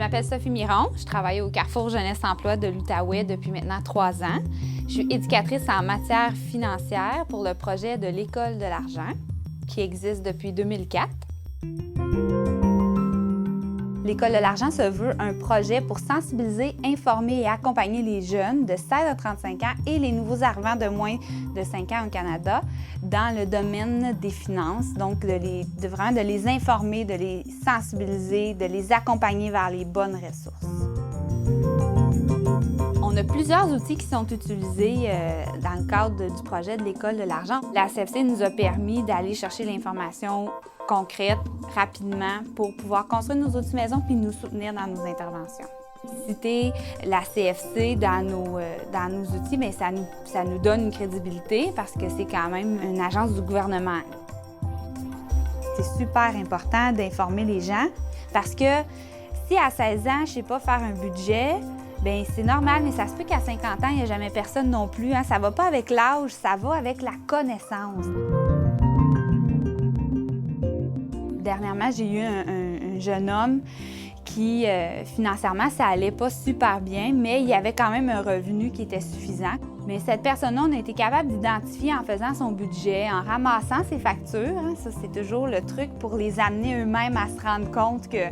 m'appelle Sophie Miron. Je travaille au Carrefour Jeunesse Emploi de l'Outaouais depuis maintenant 3 ans. Je suis éducatrice en matière financière pour le projet de l'École de l'argent, qui existe depuis 2004. L'École de l'argent se veut un projet pour sensibiliser, informer et accompagner les jeunes de 16 à 35 ans et les nouveaux arrivants de moins de 5 ans au Canada dans le domaine des finances. Donc, vraiment de les informer, de les sensibiliser, de les accompagner vers les bonnes ressources. On a plusieurs outils qui sont utilisés dans le cadre du projet de l'École de l'argent. La CFC nous a permis d'aller chercher l'information concrète, rapidement, pour pouvoir construire nos outils maison puis nous soutenir dans nos interventions. Citer la CFC dans nos outils, bien, ça nous donne une crédibilité parce que c'est quand même une agence du gouvernement. C'est super important d'informer les gens parce que si à 16 ans, je ne sais pas faire un budget, bien, c'est normal, mais ça se peut qu'à 50 ans, il n'y a jamais personne non plus. Hein? Ça ne va pas avec l'âge, ça va avec la connaissance. Dernièrement, j'ai eu un jeune homme qui, financièrement, ça allait pas super bien, mais il y avait quand même un revenu qui était suffisant. Mais cette personne-là, on a été capable d'identifier en faisant son budget, en ramassant ses factures. Hein? Ça, c'est toujours le truc pour les amener eux-mêmes à se rendre compte que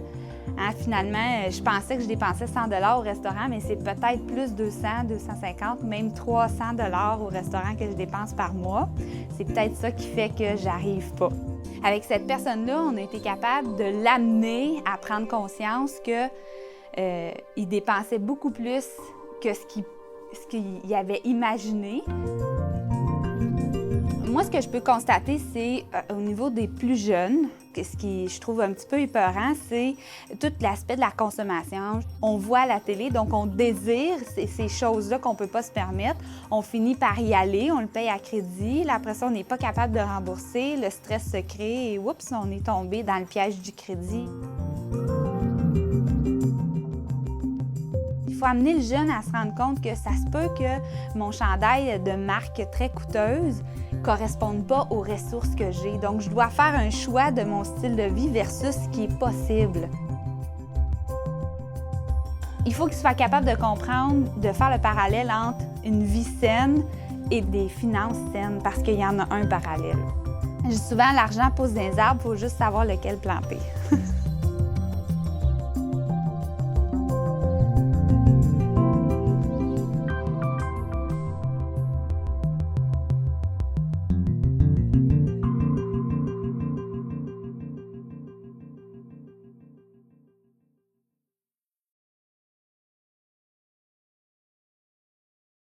finalement, je pensais que je dépensais 100 $ au restaurant, mais c'est peut-être plus 200, 250, même 300 $ au restaurant que je dépense par mois. C'est peut-être ça qui fait que j'arrive pas. Avec cette personne-là, on a été capable de l'amener à prendre conscience qu'il dépensait beaucoup plus que ce qu'il avait imaginé. Moi, ce que je peux constater, c'est au niveau des plus jeunes, ce qui je trouve un petit peu épeurant, c'est tout l'aspect de la consommation. On voit à la télé, donc on désire ces choses-là qu'on ne peut pas se permettre. On finit par y aller, on le paye à crédit. Là, après ça, on n'est pas capable de rembourser. Le stress se crée et oups, on est tombé dans le piège du crédit. Il faut amener le jeune à se rendre compte que ça se peut que mon chandail de marque très coûteuse ne corresponde pas aux ressources que j'ai. Donc, je dois faire un choix de mon style de vie versus ce qui est possible. Il faut qu'il soit capable de comprendre, de faire le parallèle entre une vie saine et des finances saines, parce qu'il y en a un parallèle. Je dis souvent, l'argent pousse dans les arbres, il faut juste savoir lequel planter.